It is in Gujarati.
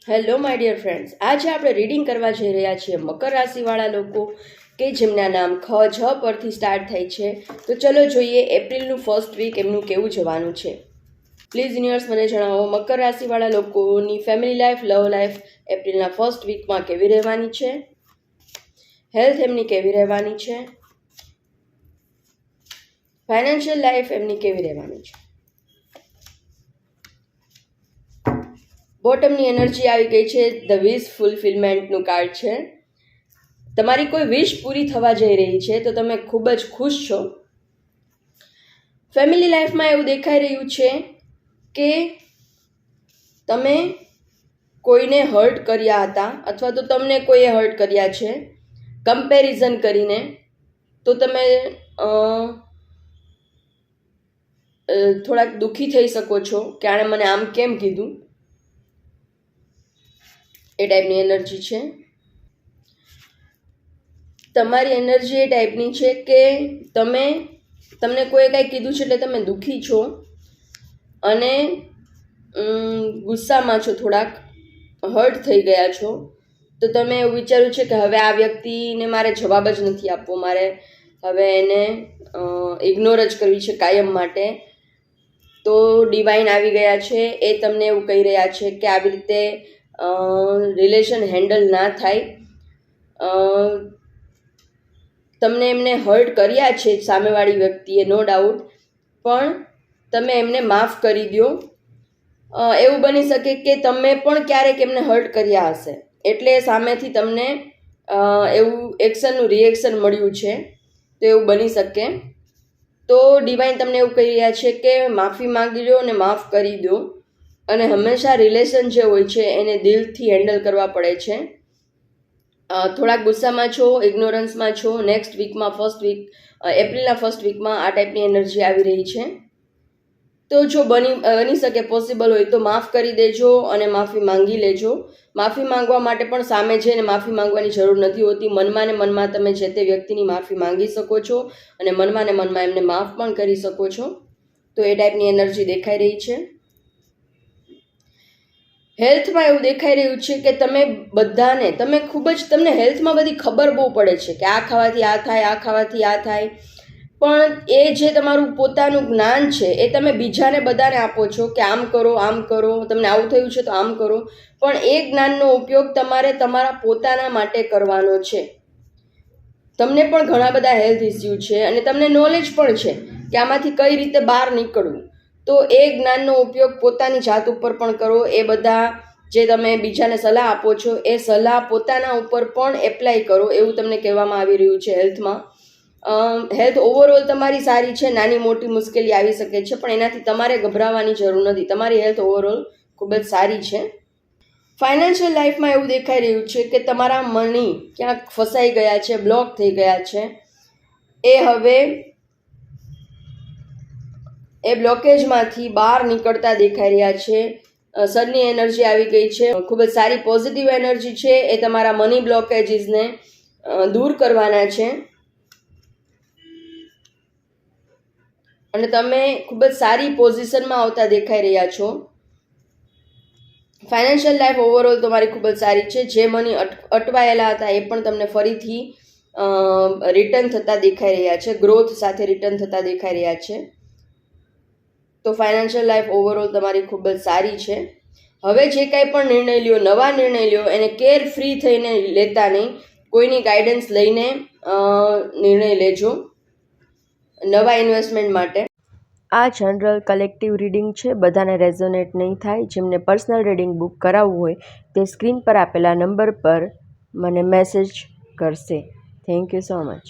હેલો માય ડિયર ફ્રેન્ડ્સ, આજે આપણે રીડિંગ કરવા જઈ રહ્યા છીએ મકર રાશિવાળા લોકો કે જેમના નામ ખ જ પરથી સ્ટાર્ટ થાય છે. તો ચલો જોઈએ એપ્રિલનું ફર્સ્ટ વીક એમનું કેવું જવાનું છે. પ્લીઝ યુનિવર્સ મને જણાવો મકર રાશિવાળા લોકોની ફેમિલી લાઈફ, લવ લાઈફ એપ્રિલના ફર્સ્ટ વીકમાં કેવી રહેવાની છે, હેલ્થ એમની કેવી રહેવાની છે, ફાઇનાન્શિયલ લાઈફ એમની કેવી રહેવાની છે. બોટમની એનર્જી આવી ગઈ છે. ધ વિશ ફૂલફિલમેન્ટનું કાર્ડ છે. તમારી કોઈ વિશ પૂરી થવા જઈ રહી છે તો તમે ખૂબ જ ખુશ છો. ફેમિલી લાઈફમાં એવું દેખાઈ રહ્યું છે કે તમે કોઈને હર્ટ કર્યા હતા અથવા તો તમને કોઈએ હર્ટ કર્યા છે. કમ્પેરિઝન કરીને તો તમે થોડાક દુઃખી થઈ શકો છો કે આણે મને આમ કેમ કીધું, એ ટાઈપની એનર્જી છે. તમારી એનર્જી એ ટાઈપની છે કે તમને કોઈ કાંઈ કીધું છે એટલે તમે દુઃખી છો અને ગુસ્સામાં છો, થોડાક હર્ટ થઈ ગયા છો. તો તમે એવું વિચાર્યું છે કે હવે આ વ્યક્તિને મારે જવાબ જ નથી આપવો, મારે હવે એને ઇગ્નોર જ કરવી છે કાયમ માટે. તો ડિવાઇન આવી ગયા છે. એ તમને એવું કહી રહ્યા છે કે આવી રીતે રિલેશન હેન્ડલ ના થાય. તમને એમને હર્ટ કર્યા છે સામેવાળી વ્યક્તિએ, નો ડાઉટ, પણ તમે એમને માફ કરી દો. એવું બની શકે કે તમે પણ ક્યારેક એમને હર્ટ કર્યા હશે એટલે સામેથી તમને એવું એક્શનનું રિએક્શન મળ્યું છે, તો એવું બની શકે. તો ડિવાઇન તમને એવું કહી રહ્યા છે કે માફી માંગી લો અને માફ કરી દો. અને હંમેશા રિલેશન જે હોય છે એને દિલથી હેન્ડલ કરવા પડે છે. થોડાક ગુસ્સામાં છો, ઇગ્નોરન્સમાં છો. નેક્સ્ટ વીકમાં એપ્રિલના ફર્સ્ટ વીકમાં આ ટાઈપની એનર્જી આવી રહી છે. તો જો બની શકે, પોસિબલ હોય તો માફ કરી દેજો અને માફી માંગી લેજો. માફી માંગવા માટે પણ સામે જઈને માફી માંગવાની જરૂર નથી હોતી. મનમાં ને મનમાં તમે જે તે વ્યક્તિની માફી માંગી શકો છો અને મનમાં ને મનમાં એમને માફ પણ કરી શકો છો. તો એ ટાઈપની એનર્જી દેખાઈ રહી છે. હેલ્થમાં એવું દેખાઈ રહ્યું છે કે તમને હેલ્થમાં બધી ખબર બહુ પડે છે કે આ ખાવાથી આ થાય, આ ખાવાથી આ થાય. પણ એ જે તમારું પોતાનું જ્ઞાન છે એ તમે બીજાને બધાને આપો છો કે આમ કરો, આમ કરો, તમને આવું થયું છે તો આમ કરો. પણ એ જ્ઞાનનો ઉપયોગ તમારે તમારા પોતાના માટે કરવાનો છે. તમને પણ ઘણા બધા હેલ્થ ઇસ્યુ છે અને તમને નોલેજ પણ છે કે આમાંથી કઈ રીતે બહાર નીકળવું. તો એ જ્ઞાનનો ઉપયોગ પોતાની જાત ઉપર પણ કરો. એ બધા જે તમે બીજાને સલાહ આપો છો એ સલાહ પોતાના ઉપર પણ એપ્લાય કરો, એવું તમને કહેવામાં આવી રહ્યું છે. હેલ્થ ઓવરઓલ તમારી સારી છે. નાની મોટી મુશ્કેલી આવી શકે છે પણ એનાથી તમારે ગભરાવાની જરૂર નથી. તમારી હેલ્થ ઓવરઓલ ખૂબ જ સારી છે. ફાઇનાન્શિયલ લાઈફમાં એવું દેખાઈ રહ્યું છે કે તમારા મની ક્યાંક ફસાઈ ગયા છે, બ્લોક થઈ ગયા છે. એ બ્લોકેજમાંથી બહાર નીકળતા દેખાઈ રહ્યા છે. સનની એનર્જી આવી ગઈ છે. ખૂબ જ સારી પોઝિટિવ એનર્જી છે. એ તમારા મની બ્લોકેજીસને દૂર કરવાના છે અને તમે ખૂબ જ સારી પોઝિશનમાં આવતા દેખાઈ રહ્યા છો. ફાઇનાન્શિયલ લાઈફ ઓવરઓલ તમારી ખૂબ જ સારી છે. જે મની અટવાયેલા હતા એ પણ તમને ફરીથી રિટર્ન થતા દેખાઈ રહ્યા છે, ગ્રોથ સાથે રિટર્ન થતા દેખાઈ રહ્યા છે. તો ફાઇનાન્શિયલ લાઈફ ઓવરઓલ તમારી ખૂબ જ સારી છે. હવે જે કાંઈ પણ નિર્ણય લ્યો, નવા નિર્ણય લ્યો, એને કેર ફ્રી થઈને લેતા નહીં. કોઈની ગાઈડન્સ લઈને નિર્ણય લેજો નવા ઇન્વેસ્ટમેન્ટ માટે. આ જનરલ કલેક્ટિવ રીડિંગ છે, બધાને રેઝોનેટ નહીં થાય. જેમને પર્સનલ રીડિંગ બુક કરાવવું હોય તે સ્ક્રીન પર આપેલા નંબર પર મને મેસેજ કરશે. Thank you so much.